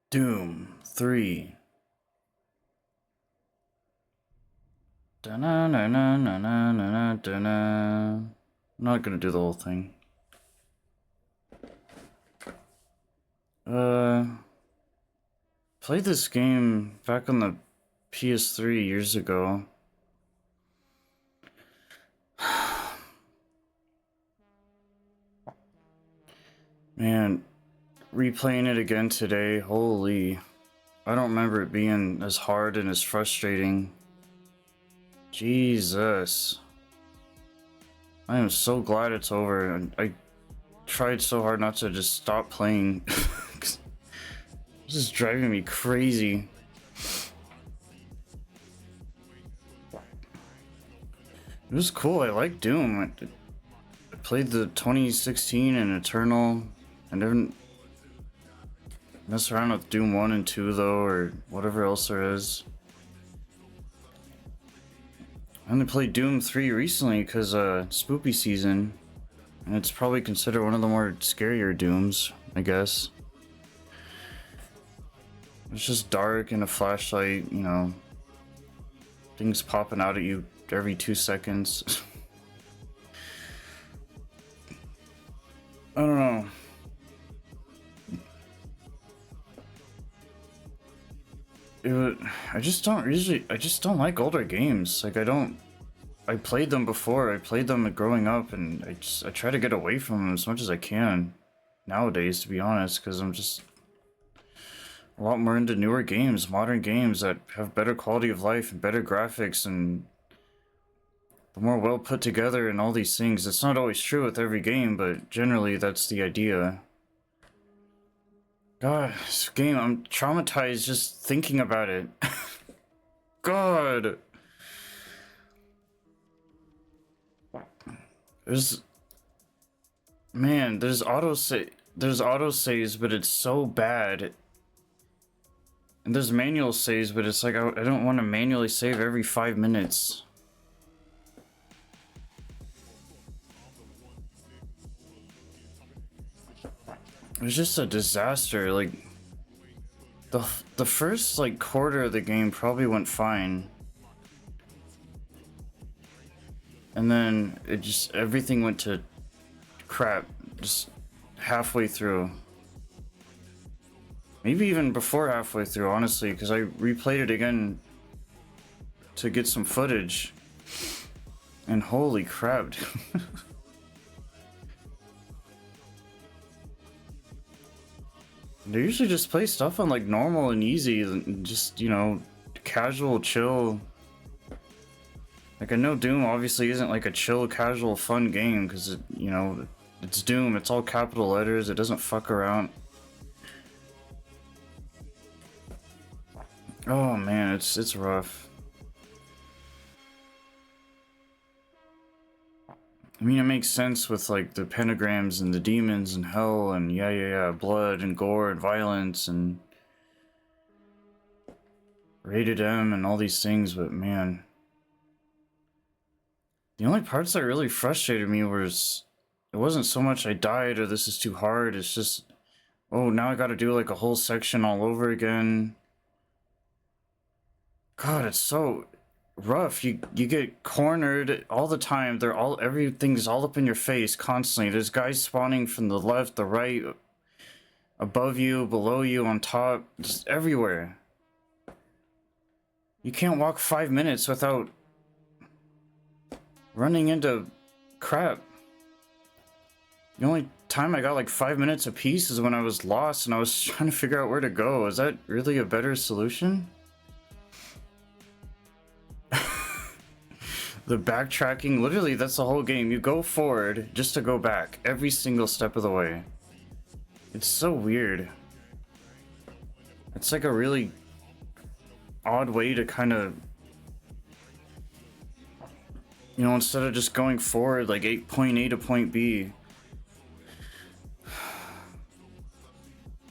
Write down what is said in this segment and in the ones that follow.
Doom 3. Da-na-na-na-na-na-na-na-na. I'm not gonna do the whole thing. Played this game back on the PS3 years ago. Man, replaying it again today, holy. I don't remember it being as hard and as frustrating. Jesus. I am so glad it's over. And I tried so hard not to just stop playing. This is driving me crazy. It was cool. I like Doom. I played the 2016 and Eternal. I never mess around with Doom 1 and 2 though, or whatever else there is. I only played Doom 3 recently because spoopy season, and it's probably considered one of the more scarier Dooms, I guess. It's just dark and a flashlight, you know, things popping out at you every 2 seconds. I don't know. I just don't like older games. Like I played them before. I played them growing up, and I try to get away from them as much as I can nowadays, to be honest, because I'm just a lot more into newer games, modern games that have better quality of life and better graphics and the more well put together and all these things. It's not always true with every game, but generally that's the idea. God, this game, I'm traumatized just thinking about it. God. There's there's auto saves, but it's so bad. And there's manual saves, but it's like I don't want to manually save every 5 minutes. It was just a disaster. Like the first like quarter of the game probably went fine. And then everything went to crap just halfway through. Maybe even before halfway through, honestly, because I replayed it again to get some footage. And holy crap. They usually just play stuff on like normal and easy, and just, you know, casual, chill. Like I know Doom obviously isn't like a chill, casual, fun game because you know, it's Doom. It's all capital letters. It doesn't fuck around. Oh man, it's rough. I mean, it makes sense with like the pentagrams and the demons and hell and yeah, blood and gore and violence and rated M and all these things, but man, the only parts that really frustrated me was it wasn't so much I died or this is too hard. It's just, oh, now I got to do like a whole section all over again. God, it's so rough. You get cornered all the time. Everything's all up in your face constantly. There's guys spawning from the left, the right, above you, below you, on top, just everywhere. You can't walk 5 minutes without running into crap. The only time I got like 5 minutes apiece is when I was lost and I was trying to figure out where to go. Is that really a better solution? The backtracking, literally that's the whole game. You go forward just to go back every single step of the way. It's so weird. It's like a really odd way to kind of, you know, instead of just going forward like point A to point B.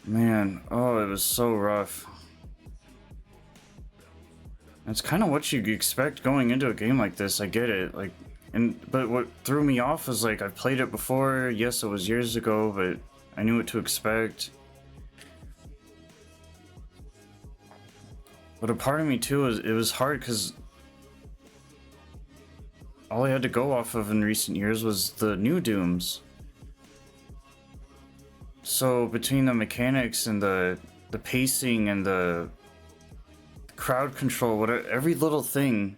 Man, oh, it was so rough. That's kind of what you expect going into a game like this. I get it, like, but what threw me off was like I've played it before. Yes, it was years ago, but I knew what to expect. But a part of me too is it was hard because all I had to go off of in recent years was the new Dooms. So between the mechanics and the pacing and the crowd control, whatever, every little thing,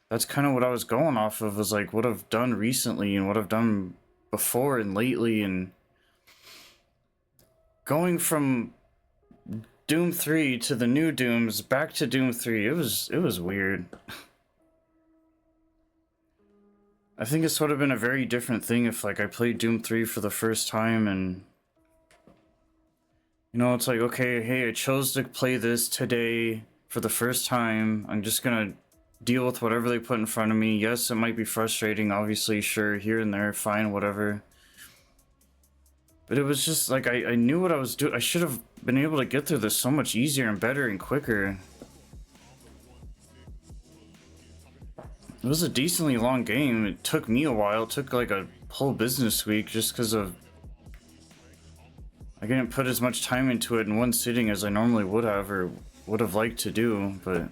that's kind of what I was going off of, was like what I've done recently and what I've done before and lately, and going from Doom 3 to the new Dooms back to Doom 3, it was weird. I think this would have been a very different thing if like I played Doom 3 for the first time and you know, it's like, okay, hey, I chose to play this today for the first time. I'm just gonna deal with whatever they put in front of me. Yes, it might be frustrating, obviously, sure, here and there, fine, whatever. But it was just like, I knew what I was doing. I should have been able to get through this so much easier and better and quicker. It was a decently long game. It took me a while. It took like a whole business week just because of... I didn't put as much time into it in one sitting as I normally would have or would have liked to do, but...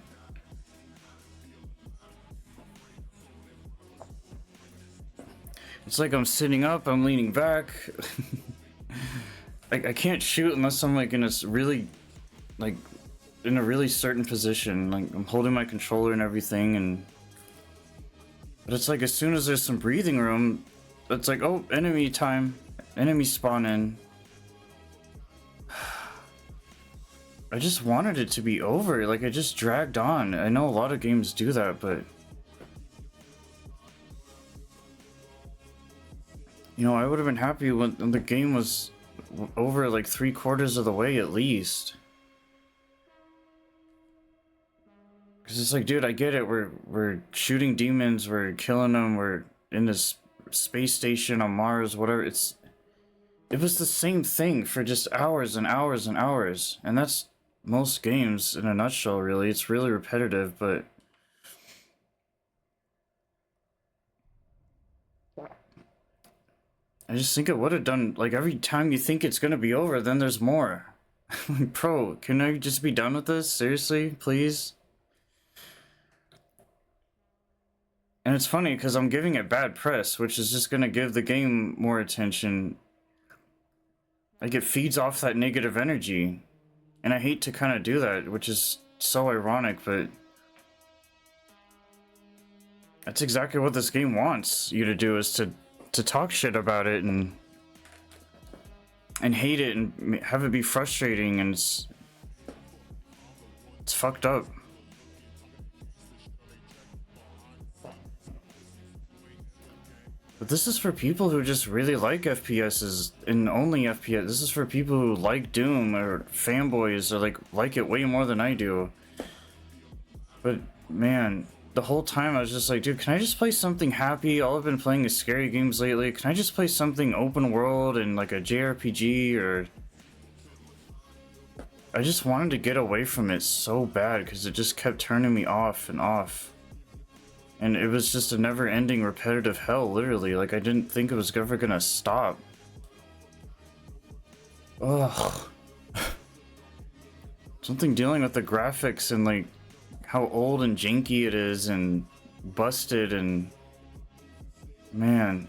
It's like I'm sitting up, I'm leaning back. I can't shoot unless I'm like in a really, like, in a really certain position. Like, I'm holding my controller and everything, and... But it's like as soon as there's some breathing room, it's like, oh, enemy time. Enemy spawn in. I just wanted it to be over. Like, I just dragged on. I know a lot of games do that, but... You know, I would have been happy when the game was over like 3/4 of the way at least. Because it's like, dude, I get it. We're shooting demons. We're killing them. We're in this space station on Mars, whatever. It was the same thing for just hours and hours and hours. And that's most games in a nutshell, really. It's really repetitive, but... I just think it would have done, like, every time you think it's gonna be over, then there's more. Bro, can I just be done with this? Seriously? Please? And it's funny, because I'm giving it bad press, which is just gonna give the game more attention. Like, it feeds off that negative energy. And I hate to kind of do that, which is so ironic, but... That's exactly what this game wants you to do, is to talk shit about it and hate it and have it be frustrating, and it's fucked up. But this is for people who just really like FPSs and only FPS. This is for people who like Doom or fanboys or like it way more than I do. But man, the whole time I was just like, dude, can I just play something happy? All I've been playing is scary games lately. Can I just play something open world and like a JRPG? Or... I just wanted to get away from it so bad because it just kept turning me off and off. And it was just a never-ending repetitive hell, literally. Like, I didn't think it was ever gonna stop. Ugh. Something dealing with the graphics and like how old and janky it is and busted, and man,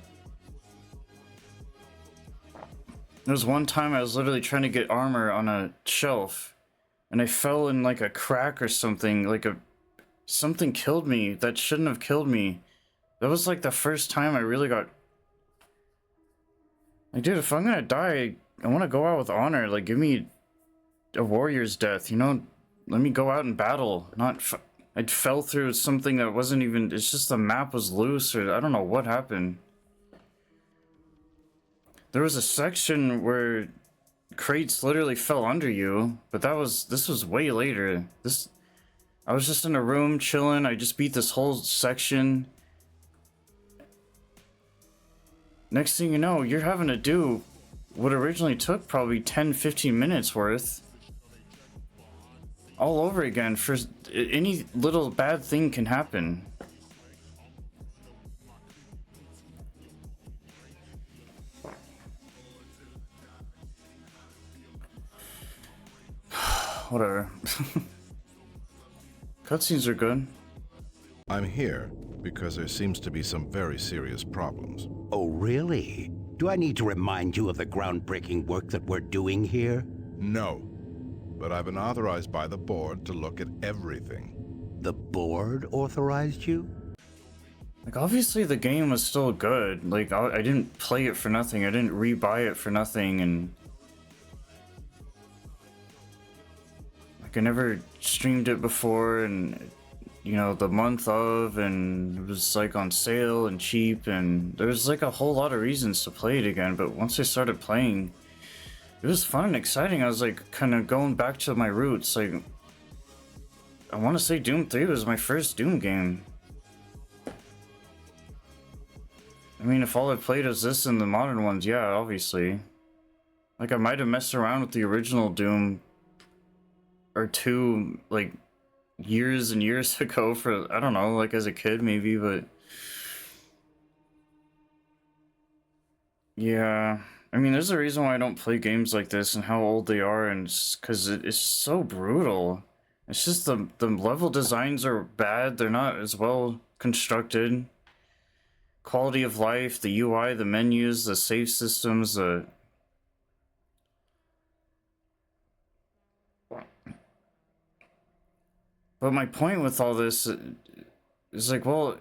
there was one time I was literally trying to get armor on a shelf and I fell in like a crack or something, like something killed me that shouldn't have killed me. That was like the first time I really got like, dude, if I'm gonna die, I want to go out with honor. Like, give me a warrior's death, you know? Let me go out and battle, not... I fell through something that wasn't even... It's just the map was loose, or I don't know what happened. There was a section where crates literally fell under you, but this was way later. I was just in a room chilling, I just beat this whole section. Next thing you know, you're having to do what originally took probably 10-15 minutes worth all over again. For any little bad thing can happen. Whatever. Cutscenes are good. I'm here because there seems to be some very serious problems. Oh, really? Do I need to remind you of the groundbreaking work that we're doing here? No. But I've been authorized by the board to look at everything. The board authorized you? Like, obviously the game was still good. Like, I didn't play it for nothing. I didn't rebuy it for nothing, and... like, I never streamed it before, and... you know, the month of, and it was, like, on sale and cheap, and there's, like, a whole lot of reasons to play it again, but once I started playing, it was fun and exciting. I was, like, kind of going back to my roots. Like, I want to say Doom 3 was my first Doom game. I mean, if all I played is this and the modern ones, yeah, obviously. Like, I might have messed around with the original Doom or 2, like, years and years ago for, I don't know, like, as a kid, maybe, but... yeah. I mean, there's a reason why I don't play games like this and how old they are, and it's because it's so brutal. It's just the level designs are bad, they're not as well constructed. Quality of life, the UI, the menus, the save systems, the... But my point with all this is like, well,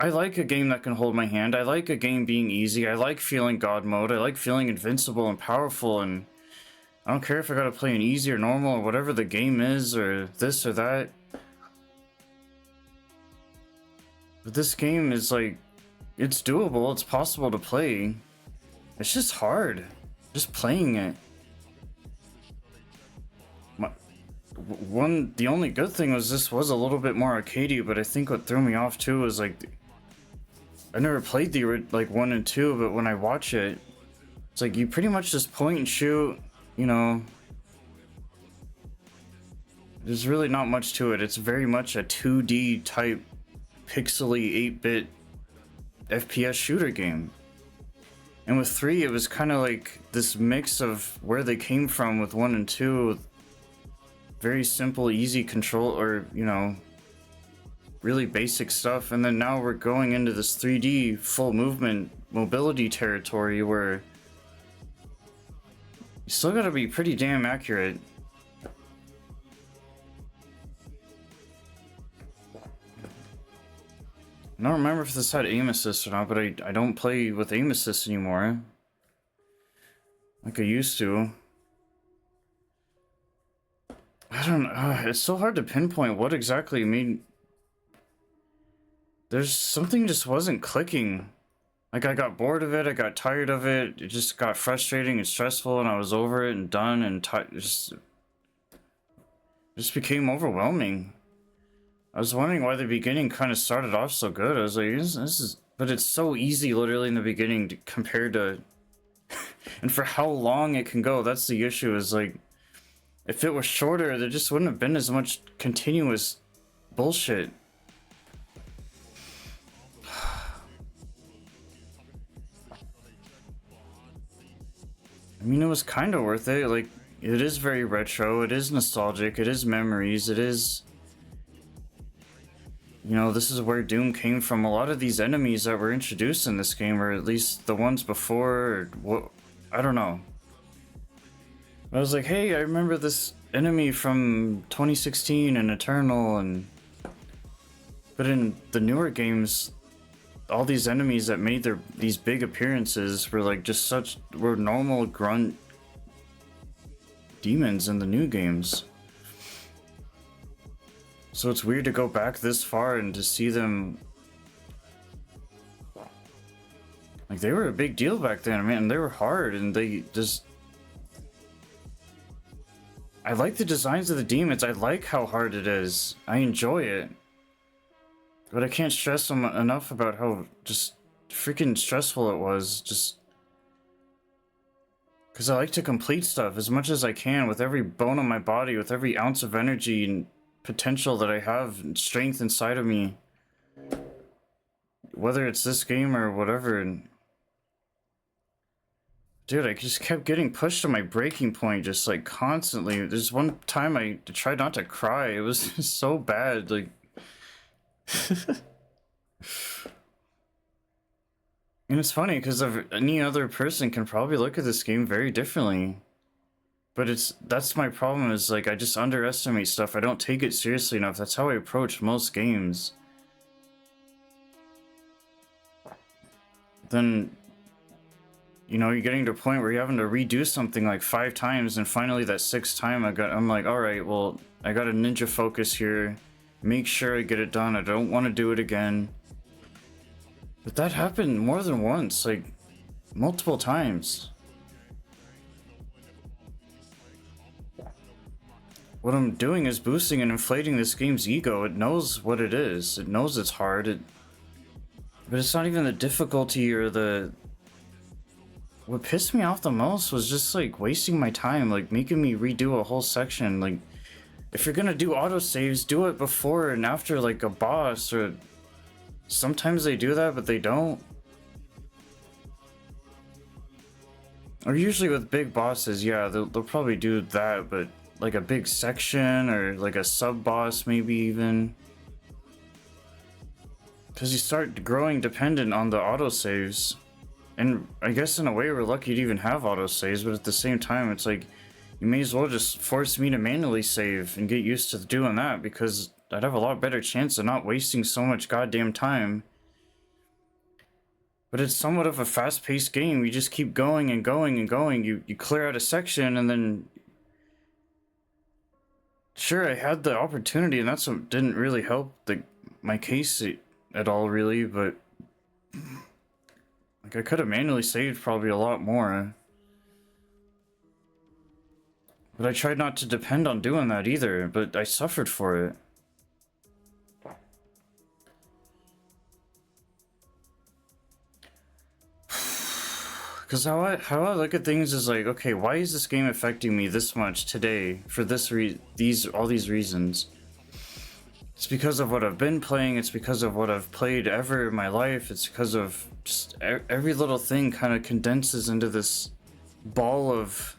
I like a game that can hold my hand. I like a game being easy. I like feeling God mode. I like feeling invincible and powerful, and I don't care if I gotta play an easy or normal or whatever the game is or this or that. But this game is like, it's doable, it's possible to play. It's just hard, just playing it. The only good thing was this was a little bit more arcadey, but I think what threw me off too was like, I never played the like 1 and 2, but when I watch it, it's like you pretty much just point and shoot, you know. There's really not much to it. It's very much a 2D type pixely 8-bit FPS shooter game. And with 3, it was kind of like this mix of where they came from with 1 and 2. Very simple, easy control, or, you know, really basic stuff. And then now we're going into this 3D full movement mobility territory where you still gotta be pretty damn accurate. I don't remember if this had aim assist or not, but I don't play with aim assist anymore. Like I used to. I don't know. It's so hard to pinpoint what exactly made... There's something just wasn't clicking. Like, I got bored of it, I got tired of it, it just got frustrating and stressful, and I was over it and done, and just became overwhelming. I was wondering why the beginning kind of started off so good. I was like, this is... But it's so easy literally in the beginning compared to... and for how long it can go, that's the issue, is like... If it was shorter, there just wouldn't have been as much continuous bullshit. I mean, it was kind of worth it. Like, it is very retro, it is nostalgic, it is memories, it is... You know, this is where Doom came from. A lot of these enemies that were introduced in this game, or at least the ones before, or what... I don't know. I was like, hey, I remember this enemy from 2016 and Eternal, and... But in the newer games, all these enemies that made these big appearances were like just were normal grunt demons in the new games. So it's weird to go back this far and to see them... Like, they were a big deal back then, man. They were hard, and they just... I like the designs of the demons. I like how hard it is. I enjoy it. But I can't stress them enough about how just freaking stressful it was. Just... Because I like to complete stuff as much as I can with every bone in my body, with every ounce of energy and potential that I have, and strength inside of me. Whether it's this game or whatever. And Dude, I just kept getting pushed to my breaking point just like constantly. There's one time I tried not to cry. It was just so bad. Like, and it's funny because any other person can probably look at this game very differently. But that's my problem is like I just underestimate stuff. I don't take it seriously enough. That's how I approach most games. Then, you know, you're getting to a point where you're having to redo something like 5 times, and finally that 6th time I'm like, all right, well, I got a ninja focus here. Make sure I get it done. I don't want to do it again. But that happened more than once, like multiple times. What I'm doing is boosting and inflating this game's ego. It knows what it is. It knows it's hard. But it's not even the difficulty or the... What pissed me off the most was just like wasting my time, like making me redo a whole section. Like, if you're gonna do autosaves, do it before and after like a boss, or sometimes they do that, but they don't. Or usually with big bosses, yeah, they'll probably do that, but like a big section or like a sub boss maybe even. Because you start growing dependent on the autosaves. And I guess in a way we're lucky to even have autosaves, but at the same time it's like, you may as well just force me to manually save and get used to doing that, because I'd have a lot better chance of not wasting so much goddamn time. But it's somewhat of a fast-paced game. You just keep going and going and going. You clear out a section and then... Sure, I had the opportunity, and that's what didn't really help my case at all, really, but... Like, I could have manually saved probably a lot more. But I tried not to depend on doing that either, but I suffered for it. Because how I look at things is like, okay, why is this game affecting me this much today for all these reasons? It's because of what I've been playing, it's because of what I've played ever in my life, it's because of just every little thing kind of condenses into this ball of...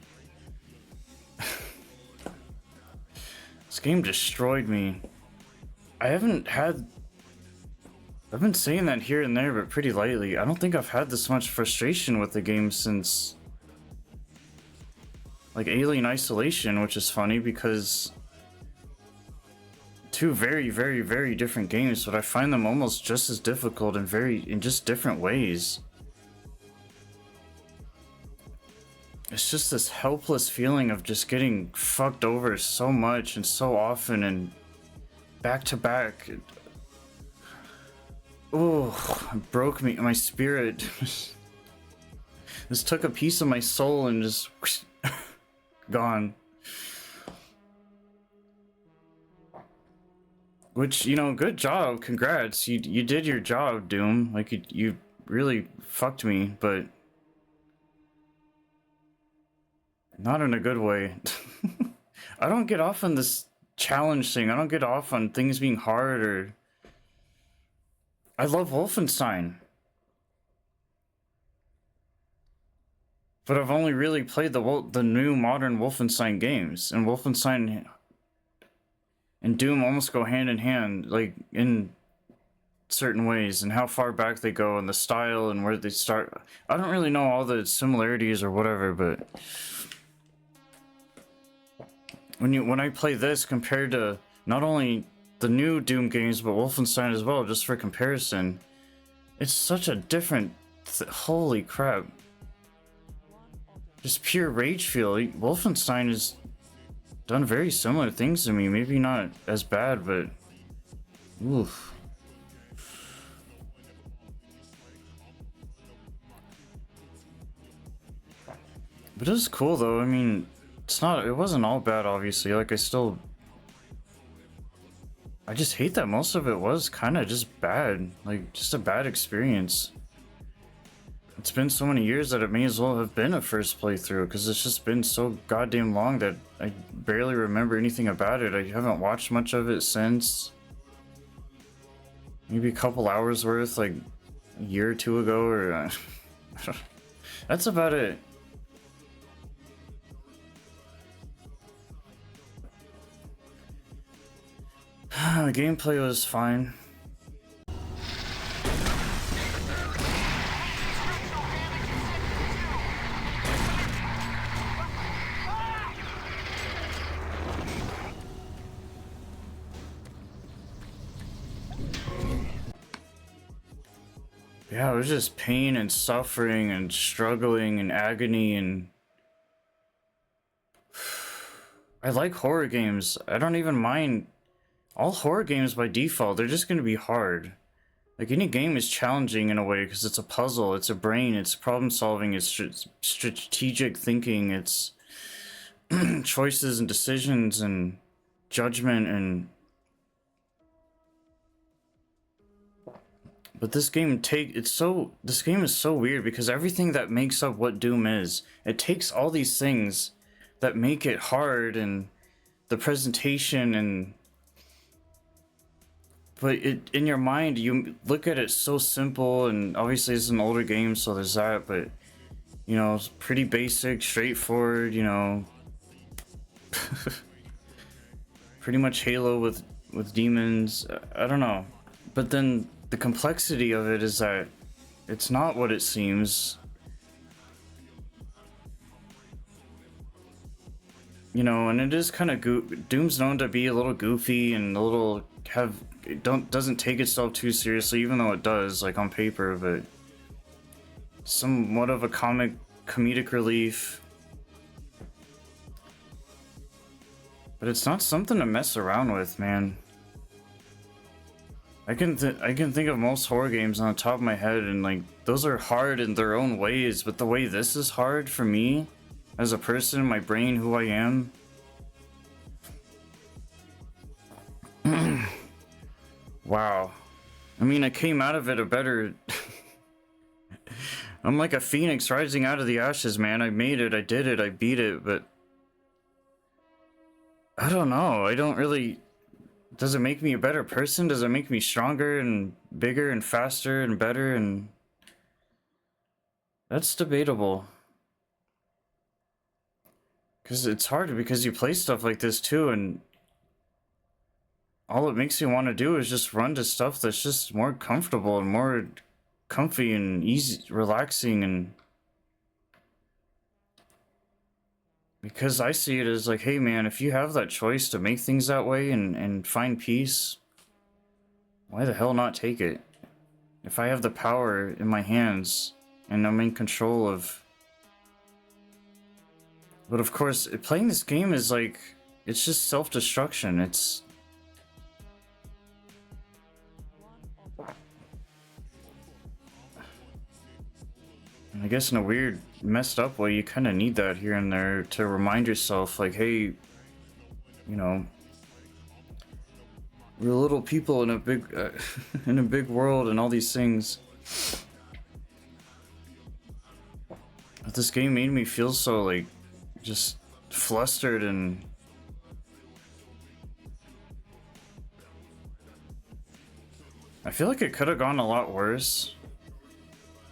This game destroyed me. I've been saying that here and there, but pretty lightly. I don't think I've had this much frustration with the game since... like Alien Isolation, which is funny because... two very, very, very different games, but I find them almost just as difficult in just different ways. It's just this helpless feeling of just getting fucked over so much and so often and back to back. Oh, it broke me, my spirit. This took a piece of my soul and just gone. Which, you know, good job, congrats. You did your job, Doom. Like, you really fucked me, but not in a good way. I don't get off on this challenge thing. I don't get off on things being hard or... I love Wolfenstein. But I've only really played the new modern Wolfenstein games, and Wolfenstein and Doom almost go hand in hand, like in certain ways, and how far back they go and the style and where they start. I don't really know all the similarities or whatever, but when I play this compared to not only the new Doom games but Wolfenstein as well, just for comparison, it's such a different holy crap. Just pure rage feel. Wolfenstein has done very similar things to me, maybe not as bad, but oof. But it was cool though. I mean, it wasn't all bad, obviously. Like, I just hate that most of it was kind of just bad, like just a bad experience. It's been so many years that it may as well have been a first playthrough, because it's just been so goddamn long that I barely remember anything about it. I haven't watched much of it since. Maybe a couple hours worth, like a year or two ago, or that's about it. The gameplay was fine. Yeah, it was just pain and suffering and struggling and agony, and I like horror games. I don't even mind. All horror games by default, they're just gonna be hard. Like, any game is challenging in a way because it's a puzzle, it's a brain, it's problem solving, it's strategic thinking, it's choices and decisions and judgment. And but this game this game is so weird because everything that makes up what Doom is, it takes all these things that make it hard, and the presentation, and but in your mind you look at it so simple, and obviously it's an older game, so there's that, but you know, it's pretty basic, straightforward, you know. Pretty much Halo with demons. I don't know, but then the complexity of it is that it's not what it seems. You know, and it is kind of Doom's known to be a little goofy and a little doesn't take itself too seriously, even though it does, like on paper, but somewhat of a comedic relief. But it's not something to mess around with, man. I can think of most horror games on the top of my head, and like those are hard in their own ways, but the way this is hard for me as a person, my brain, who I am. Wow. I mean, I came out of it a better... I'm like a phoenix rising out of the ashes, man. I made it, I did it, I beat it, but... I don't know, I don't really... Does it make me a better person? Does it make me stronger and bigger and faster and better? And that's debatable. Because it's hard because you play stuff like this too, and all it makes you want to do is just run to stuff that's just more comfortable and more comfy and easy, relaxing, and because I see it as like, hey man, if you have that choice to make things that way and find peace, why the hell not take it? If I have the power in my hands and I'm in control of... But of course, playing this game is like, it's just self-destruction. It's... I guess in a weird, messed up way, you kind of need that here and there to remind yourself, like, hey, you know, we're little people in a big, in a big world, and all these things. But this game made me feel so, like, just flustered, and I feel like it could have gone a lot worse.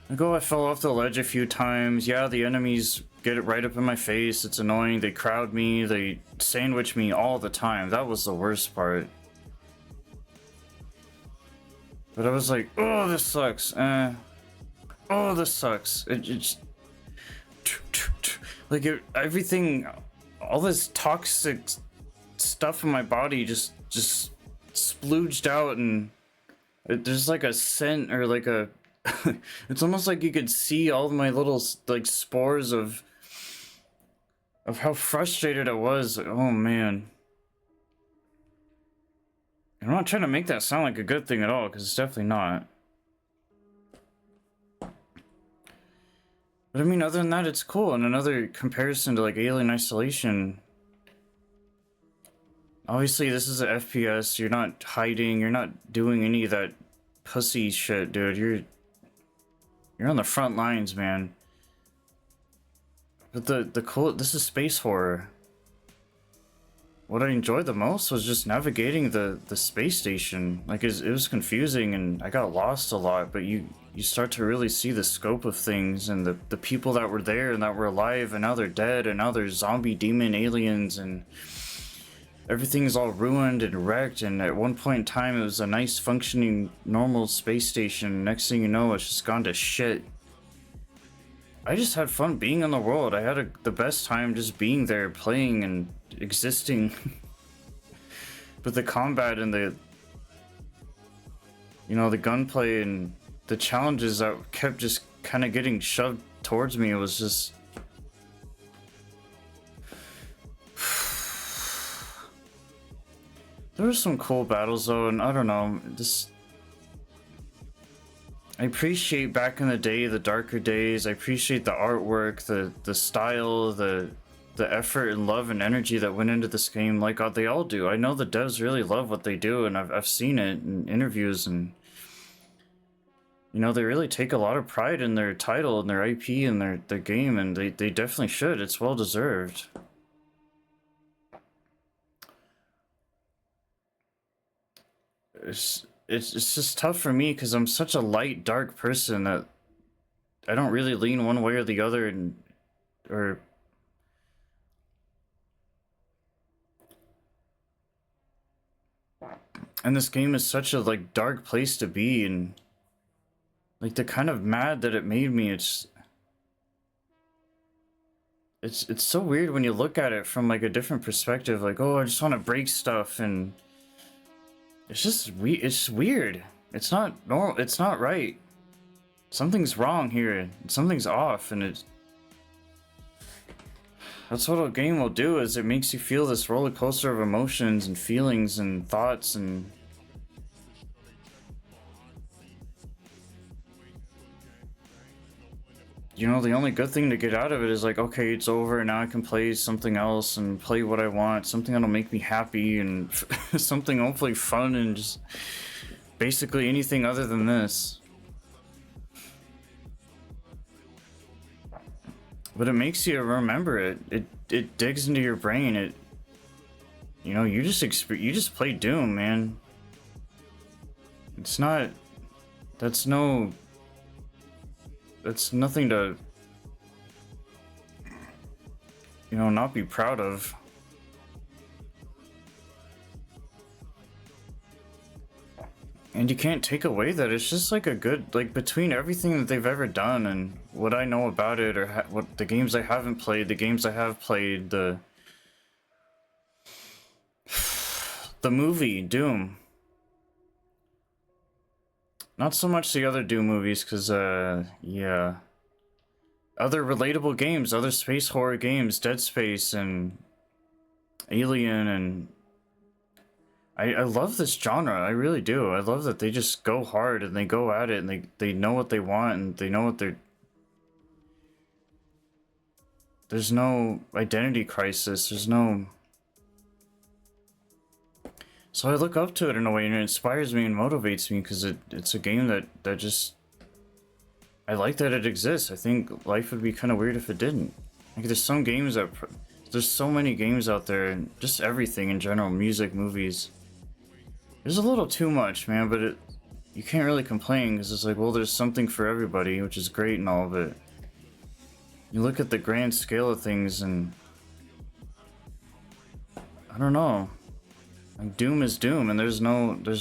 Like, oh, I fell off the ledge a few times. Yeah, the enemies get it right up in my face. It's annoying. They crowd me. They sandwich me all the time. That was the worst part. But I was like, oh, this sucks. Oh, this sucks. It just... Like, everything... All this toxic stuff in my body just splooged out, and there's like a scent, or like a... It's almost like you could see all my little like spores of how frustrated I was. Oh man. I'm not trying to make that sound like a good thing at all, because it's definitely not. But I mean, other than that, it's cool. And another comparison to like Alien Isolation. Obviously, this is an FPS. You're not hiding. You're not doing any of that pussy shit, dude. You're on the front lines, man. But the cool... This is space horror. What I enjoyed the most was just navigating the space station. Like, it was confusing, and I got lost a lot, but you start to really see the scope of things, and the people that were there and that were alive, and now they're dead, and now there's zombie demon aliens, and everything's all ruined and wrecked, and at one point in time it was a nice functioning normal space station. Next thing you know, it's just gone to shit. I just had fun being in the world. I had the best time just being there, playing and existing. But the combat and the the gunplay and the challenges that kept just kind of getting shoved towards me, it was just there were some cool battles though, and I don't know, I appreciate back in the day, the darker days. I appreciate the artwork, the style, the effort and love and energy that went into this game, like they all do. I know the devs really love what they do, and I've seen it in interviews, and they really take a lot of pride in their title and their IP and their game, and they definitely should. It's well deserved. It's just tough for me because I'm such a light, dark person that I don't really lean one way or the other, and this game is such a dark place to be, and the kind of mad that it made me. It's so weird when you look at it from a different perspective. Oh, I just want to break stuff, and it's just it's weird. It's not normal. It's not right. Something's wrong here. Something's off, and that's what a game will do, is it makes you feel this roller coaster of emotions and feelings and thoughts, and the only good thing to get out of it is okay, it's over, now I can play something else and play what I want, something that'll make me happy, and something hopefully fun, and just basically anything other than this. But it makes you remember it. It digs into your brain. You just play Doom, man. It's not. That's nothing to not be proud of. And you can't take away that it's just a good, between everything that they've ever done and what I know about it, or what the games I haven't played, the games I have played, the movie Doom. Not so much the other Doom movies, because yeah, other relatable games, other space horror games, Dead Space and Alien, and I love this genre. I really do. I love that they just go hard and they go at it, and they know what they want, and they know what there's no identity crisis. There's no. So I look up to it in a way, and it inspires me and motivates me, because it's a game that just. I like that it exists. I think life would be kind of weird if it didn't. There's some games there's so many games out there, and just everything in general, music, movies. There's a little too much, man, but you can't really complain, because it's well, there's something for everybody, which is great and all, but you look at the grand scale of things, and I don't know. Doom is Doom, and there's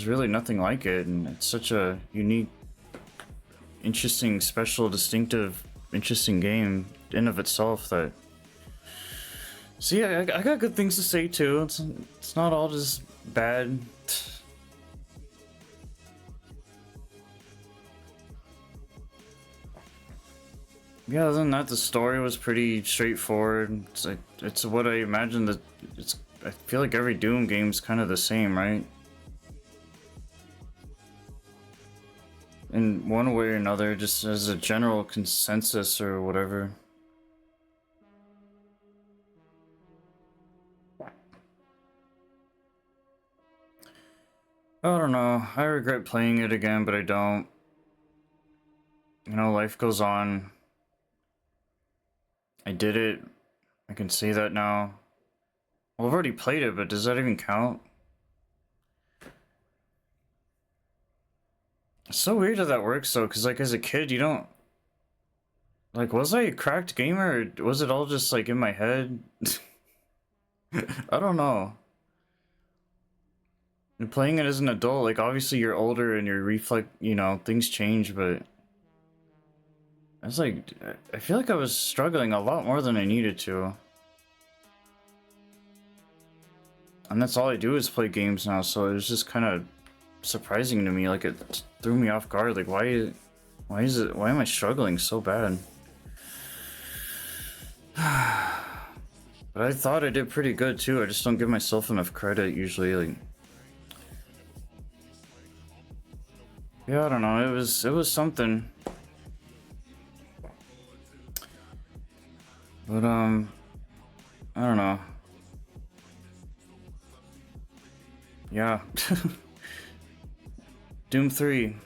really nothing like it, and it's such a unique, interesting, special, distinctive, interesting game in of itself that. See, I got good things to say too. It's not all just bad. Yeah, other than that, the story was pretty straightforward. It's what I imagined that I feel like every Doom game's kind of the same, right? In one way or another, just as a general consensus or whatever. I don't know. I regret playing it again, but I don't. Life goes on. I did it. I can say that now. Well, I've already played it, but does that even count? It's so weird how that works, though, because, as a kid, you don't... was I a cracked gamer, or was it all just, in my head? I don't know. And playing it as an adult, like obviously you're older and your reflect, you know, things change, but I was like, I feel like I was struggling a lot more than I needed to. And that's all I do is play games now, so it was just kind of surprising to me. Like it threw me off guard. Like why am I struggling so bad? But I thought I did pretty good too. I just don't give myself enough credit usually. Like, yeah, I don't know. It was something. But I don't know. Yeah. Doom 3.